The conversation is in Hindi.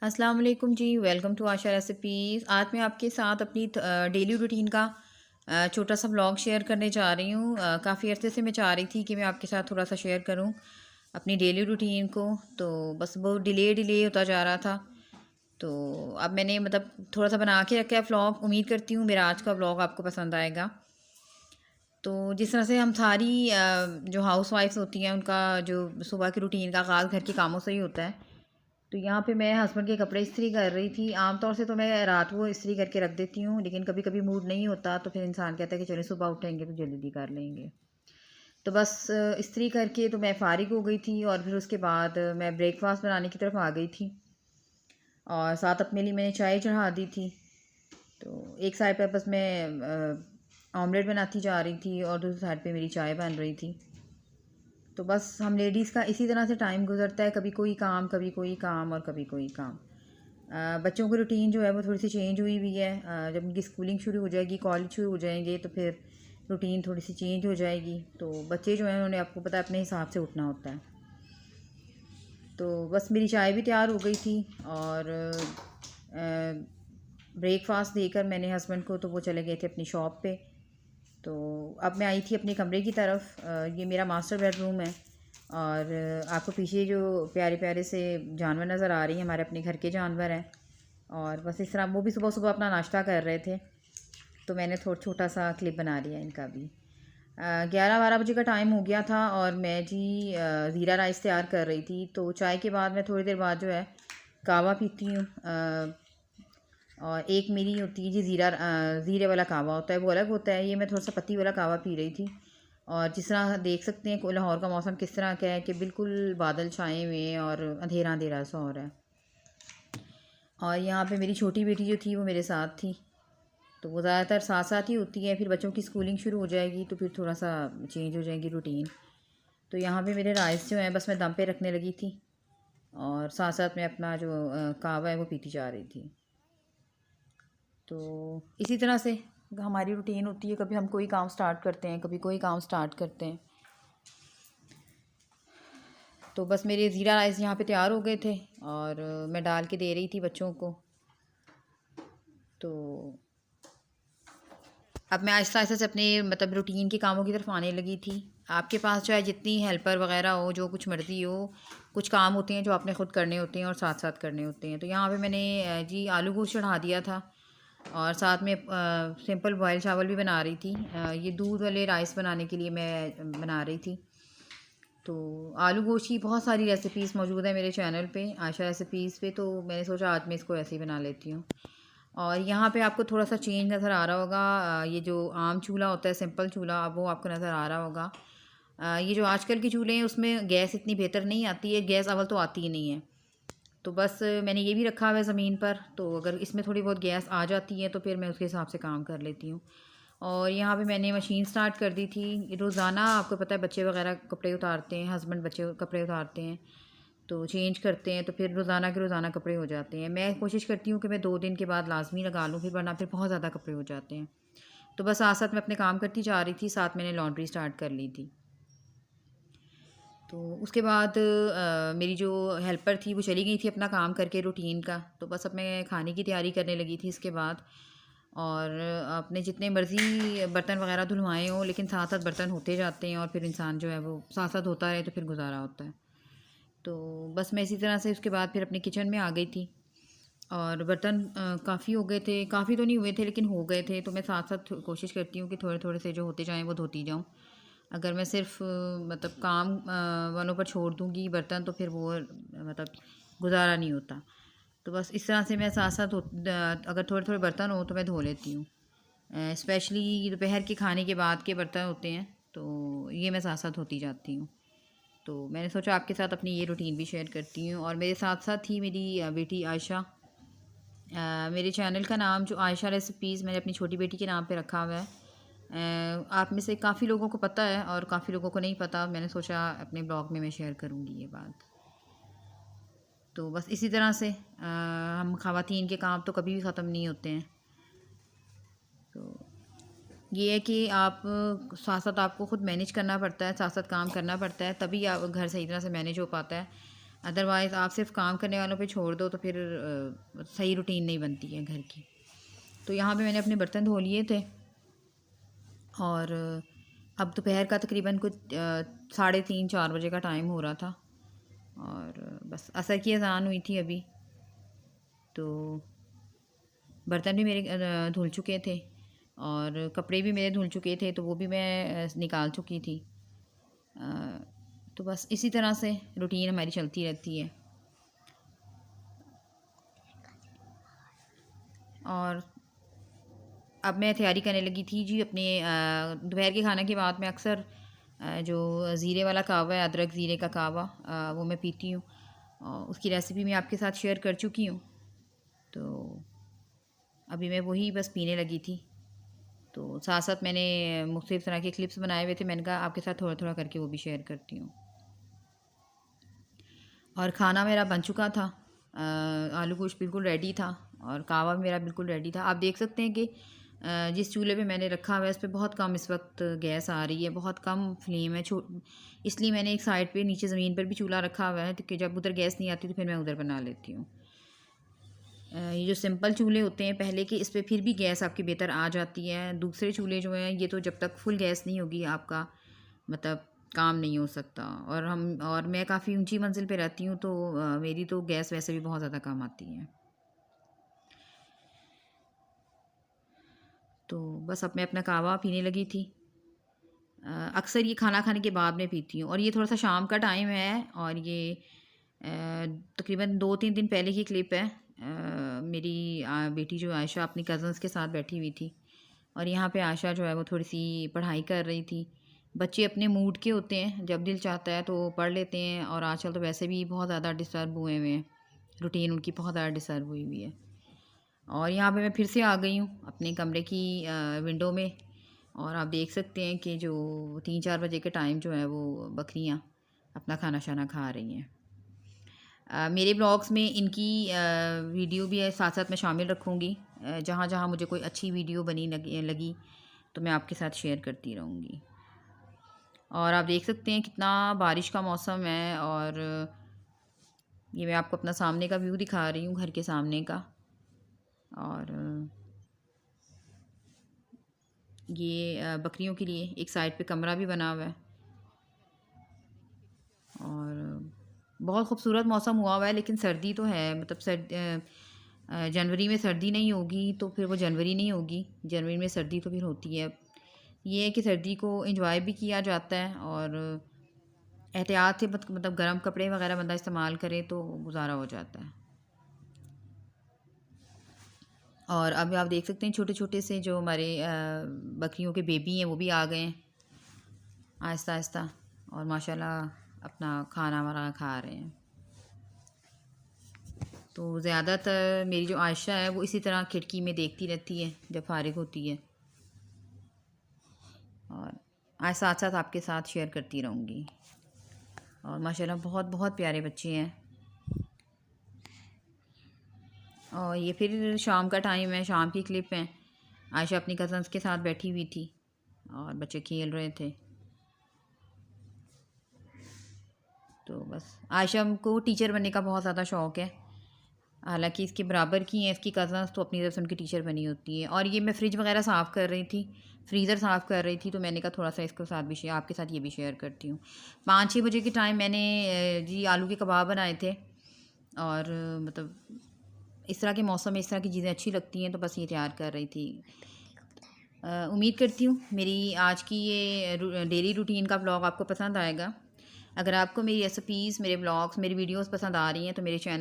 अस्सलाम वालेकुम जी। Welcome to Asha recipes. आज मैं आपके साथ अपनी डेली रूटीन का छोटा सा व्लॉग शेयर करने जा रही हूँ। काफ़ी अर्से से मैं चाह रही थी कि मैं आपके साथ थोड़ा सा शेयर करूँ अपनी डेली रूटीन को। तो बस वो डिले डिले होता जा रहा था। तो अब मैंने थोड़ा सा बना के रखा है व्लॉग। उम्मीद करती हूँ मेरा आज का व्लॉग आपको पसंद आएगा। तो जिस तरह से हम सारी जो हाउस वाइफ्स होती हैं उनका जो सुबह की रूटीन का आगाज़ घर के कामों से ही होता है। तो यहाँ पे मैं हस्बैंड के कपड़े इस्त्री कर रही थी। आम तौर से तो मैं रात को इस्त्री करके रख देती हूँ, लेकिन कभी कभी मूड नहीं होता तो फिर इंसान कहता है कि चलिए सुबह उठेंगे तो जल्दी कर लेंगे। तो बस इस्त्री करके तो मैं फ़ारिग हो गई थी और फिर उसके बाद मैं ब्रेकफास्ट बनाने की तरफ आ गई थी और साथ अपने लिए मैंने चाय चढ़ा दी थी। तो एक साइड पर बस मैं ऑमलेट बनाती जा रही थी और दूसरी साइड पे मेरी चाय बन रही थी। तो बस हम लेडीज़ का इसी तरह से टाइम गुजरता है, कभी कोई काम कभी कोई काम और कभी कोई काम। बच्चों की रूटीन जो है वो थोड़ी सी चेंज हुई हुई है। जब उनकी स्कूलिंग शुरू हो जाएगी, कॉलेज शुरू हो जाएंगे तो फिर रूटीन थोड़ी सी चेंज हो जाएगी। तो बच्चे जो हैं उन्होंने आपको पता है अपने हिसाब से उठना होता है। तो बस मेरी चाय भी तैयार हो गई थी और ब्रेकफास्ट देकर मैंने हस्बैंड को, तो वो चले गए थे अपनी शॉप पे। तो अब मैं आई थी अपने कमरे की तरफ। ये मेरा मास्टर बेडरूम है और आपको पीछे जो प्यारे प्यारे से जानवर नज़र आ रही हैं हमारे अपने घर के जानवर हैं। और बस इस तरह वो भी सुबह सुबह अपना नाश्ता कर रहे थे, तो मैंने थोड़ा छोटा सा क्लिप बना लिया इनका भी। 11-12 बजे का टाइम हो गया था और मैं जी ज़ीरा राइस तैयार कर रही थी। तो चाय के बाद मैं थोड़ी देर बाद जो है कहवा पीती हूँ। और एक मेरी होती है जी ज़ीरे वाला कहवा होता है, वो अलग होता है। ये मैं थोड़ा सा पत्ती वाला कहवा पी रही थी। और जिस तरह देख सकते हैं लाहौर का मौसम किस तरह का है कि बिल्कुल बादल छाए हुए हैं और अंधेरा अंधेरा सा हो रहा है। और यहाँ पे मेरी छोटी बेटी जो थी वो मेरे साथ थी। तो वो ज़्यादातर साथ साथ ही होती है, फिर बच्चों की स्कूलिंग शुरू हो जाएगी तो फिर थोड़ा सा चेंज हो जाएगी रूटीन। तो यहाँ पे मेरे राइस जो हैं बस मैं दम पे रखने लगी थी और साथ साथ मैं अपना जो कहवा है वो पीती जा रही थी। तो इसी तरह से हमारी रूटीन होती है, कभी हम कोई काम स्टार्ट करते हैं कभी कोई काम स्टार्ट करते हैं। तो बस मेरे ज़ीरा राइस यहाँ पे तैयार हो गए थे और मैं डाल के दे रही थी बच्चों को। तो अब मैं आहिस्ता आहिस्ता से अपने रूटीन के कामों की तरफ आने लगी थी। आपके पास चाहे जितनी हेल्पर वगैरह हो, जो कुछ मर्ज़ी हो, कुछ काम होते हैं जो आपने ख़ुद करने होते हैं और साथ साथ करने होते हैं। तो यहाँ पे मैंने जी आलू गोश्त चढ़ा दिया था और साथ में सिंपल बॉयल चावल भी बना रही थी। ये दूध वाले राइस बनाने के लिए मैं बना रही थी। तो आलू गोश्त की बहुत सारी रेसिपीज़ मौजूद है मेरे चैनल पे आयशा रेसिपीज़ पे, तो मैंने सोचा आज मैं इसको ऐसे ही बना लेती हूँ। और यहाँ पे आपको थोड़ा सा चेंज नज़र आ रहा होगा। ये जो आम चूल्हा होता है, सिंपल चूल्हा, अब वो आपको नज़र आ रहा होगा। ये जो आजकल के चूल्हे हैं उसमें गैस इतनी बेहतर नहीं आती है, गैस अव्वल तो आती ही नहीं है। तो बस मैंने ये भी रखा हुआ है ज़मीन पर, तो अगर इसमें थोड़ी बहुत गैस आ जाती है तो फिर मैं उसके हिसाब से काम कर लेती हूँ। और यहाँ पे मैंने मशीन स्टार्ट कर दी थी। रोज़ाना आपको पता है बच्चे वगैरह कपड़े उतारते हैं, हस्बैंड बच्चे कपड़े उतारते हैं तो चेंज करते हैं, तो फिर रोज़ाना के रोज़ाना कपड़े हो जाते हैं। मैं कोशिश करती हूँ कि मैं 2 दिन के बाद लाज़मी लगा लूँ, फिर वरना फिर बहुत ज़्यादा कपड़े हो जाते हैं। तो बस साथ साथ मैं अपने काम करती जा रही थी, साथ मैंने लॉन्ड्री स्टार्ट कर ली थी। तो उसके बाद मेरी जो हेल्पर थी वो चली गई थी अपना काम करके रूटीन का। तो बस अब मैं खाने की तैयारी करने लगी थी इसके बाद। और अपने जितने मर्ज़ी बर्तन वगैरह धुलवाए हों, लेकिन साथ साथ बर्तन होते जाते हैं और फिर इंसान जो है वो साथ साथ होता रहे तो फिर गुजारा होता है। तो बस मैं इसी तरह से उसके बाद फिर अपने किचन में आ गई थी। और बर्तन काफ़ी हो गए थे, काफ़ी तो नहीं हुए थे लेकिन हो गए थे। तो मैं साथ साथ कोशिश करती हूँ कि थोड़े थोड़े से जो होते जाएँ वो धोती जाऊँ। अगर मैं सिर्फ काम वालों पर छोड़ दूँगी बर्तन तो फिर वो गुजारा नहीं होता। तो बस इस तरह से मैं साथ साथ अगर थोड़े थोड़े बर्तन हो तो मैं धो लेती हूँ। स्पेशली दोपहर के खाने के बाद के बर्तन होते हैं तो ये मैं साथ साथ धोती जाती हूँ। तो मैंने सोचा आपके साथ अपनी ये रूटीन भी शेयर करती हूँ। और मेरे साथ साथ ही मेरी बेटी आयशा। मेरे चैनल का नाम जो आयशा रेसिपीज़ मैंने अपनी छोटी बेटी के नाम पे रखा हुआ है। आप में से काफ़ी लोगों को पता है और काफ़ी लोगों को नहीं पता। मैंने सोचा अपने ब्लॉग में मैं शेयर करूँगी ये बात। तो बस इसी तरह से हम ख़वातीन के काम तो कभी भी ख़त्म नहीं होते हैं। तो ये है कि आप साथ साथ आपको ख़ुद मैनेज करना पड़ता है, साथ साथ काम करना पड़ता है, तभी आप घर सही तरह से मैनेज हो पाता है। अदरवाइज़ आप सिर्फ काम करने वालों पे छोड़ दो तो फिर सही रूटीन नहीं बनती है घर की। तो यहाँ पे मैंने अपने बर्तन धो लिए थे और अब दोपहर का तकरीबन कुछ 3:30-4 बजे का टाइम हो रहा था और बस असर की अज़ान हुई थी अभी। तो बर्तन भी मेरे धुल चुके थे और कपड़े भी मेरे धुल चुके थे, तो वो भी मैं निकाल चुकी थी। तो बस इसी तरह से रूटीन हमारी चलती रहती है। और अब मैं तैयारी करने लगी थी जी अपने दोपहर के खाने के बाद मैं अक्सर जो ज़ीरे वाला कहवा है, अदरक ज़ीरे का कहवा, वो मैं पीती हूँ। उसकी रेसिपी मैं आपके साथ शेयर कर चुकी हूँ। तो अभी मैं वही बस पीने लगी थी। तो साथ साथ मैंने मुख्तलिफ़ तरह के क्लिप्स बनाए हुए थे, मैंने कहा आपके साथ थोड़ा थोड़ा करके वो भी शेयर करती हूँ। और खाना मेरा बन चुका था, आलू गोश्त बिल्कुल रेडी था और कहवा भी मेरा बिल्कुल रेडी था। आप देख सकते हैं कि जिस चूल्हे पे मैंने रखा हुआ है उस पर बहुत कम इस वक्त गैस आ रही है, बहुत कम फ्लेम है। इसलिए मैंने एक साइड पे नीचे ज़मीन पर भी चूल्हा रखा हुआ है कि जब उधर गैस नहीं आती तो फिर मैं उधर बना लेती हूँ। ये जो सिंपल चूल्हे होते हैं पहले के, इस पे फिर भी गैस आपकी बेहतर आ जाती है। दूसरे चूल्हे जो हैं ये तो जब तक फुल गैस नहीं होगी आपका मतलब काम नहीं हो सकता। और मैं काफ़ी ऊंची मंजिल पे रहती हूँ, तो मेरी तो गैस वैसे भी बहुत ज़्यादा कम आती है। तो बस अब मैं अपना कहवा पीने लगी थी। अक्सर ये खाना खाने के बाद मैं पीती हूँ और ये थोड़ा सा शाम का टाइम है और ये तकरीबन 2-3 दिन पहले की क्लिप है। मेरी बेटी जो आयशा अपनी कज़न्स के साथ बैठी हुई थी और यहाँ पे आयशा जो है वो थोड़ी सी पढ़ाई कर रही थी। बच्चे अपने मूड के होते हैं, जब दिल चाहता है तो पढ़ लेते हैं और आजकल तो वैसे भी बहुत ज़्यादा डिस्टर्ब हुए हुए हैं, रूटीन उनकी बहुत ज़्यादा डिस्टर्ब हुई हुई है। और यहाँ पे मैं फिर से आ गई हूँ अपने कमरे की विंडो में और आप देख सकते हैं कि जो 3-4 बजे के टाइम जो है वो बकरियाँ अपना खाना शाना खा रही हैं। मेरे ब्लॉग्स में इनकी वीडियो भी साथ साथ मैं शामिल रखूँगी। जहाँ जहाँ मुझे कोई अच्छी वीडियो बनी लगी तो मैं आपके साथ शेयर करती रहूँगी। और आप देख सकते हैं कितना बारिश का मौसम है और ये मैं आपको अपना सामने का व्यू दिखा रही हूँ, घर के सामने का। और ये बकरियों के लिए एक साइड पे कमरा भी बना हुआ है और बहुत खूबसूरत मौसम हुआ हुआ है। लेकिन सर्दी तो है, मतलब जनवरी में सर्दी नहीं होगी तो फिर वो जनवरी नहीं होगी, जनवरी में सर्दी तो फिर होती है। ये है कि सर्दी को एंजॉय भी किया जाता है और एहतियात से मतलब गर्म कपड़े वगैरह बंदा इस्तेमाल करे तो गुजारा हो जाता है। और अब आप देख सकते हैं छोटे छोटे से जो हमारे बकरियों के बेबी हैं वो भी आ गए हैं आहिस्ता आहिस्ता और माशाल्लाह अपना खाना वाना खा रहे हैं। तो ज़्यादातर मेरी जो आयशा है वो इसी तरह खिड़की में देखती रहती है जब फारिग होती है और आज साथ साथ आपके साथ शेयर करती रहूँगी। और माशाल्लाह बहुत बहुत प्यारे बच्चे हैं। और ये फिर शाम का टाइम है, शाम की क्लिप है। आयशा अपनी कज़न्स के साथ बैठी हुई थी और बच्चे खेल रहे थे। तो बस आयशा को टीचर बनने का बहुत ज़्यादा शौक़ है, हालांकि इसके बराबर की हैं इसकी कज़न्स, तो अपनी तरफ से उनकी टीचर बनी होती है। और ये मैं फ्रिज वगैरह साफ़ कर रही थी, फ्रीज़र साफ़ कर रही थी, तो मैंने कहा थोड़ा सा इसके साथ भी आपके साथ ये भी शेयर करती हूँ। 5-6 बजे के टाइम मैंने जी आलू के कबाब बनाए थे और मतलब इस तरह के मौसम में इस तरह की चीज़ें अच्छी लगती हैं तो बस ये तैयार कर रही थी। उम्मीद करती हूँ मेरी आज की ये डेली रूटीन का ब्लॉग आपको पसंद आएगा। अगर आपको मेरी रेसिपीज़, मेरे ब्लॉग्स, मेरी वीडियोस पसंद आ रही हैं तो मेरे चैनल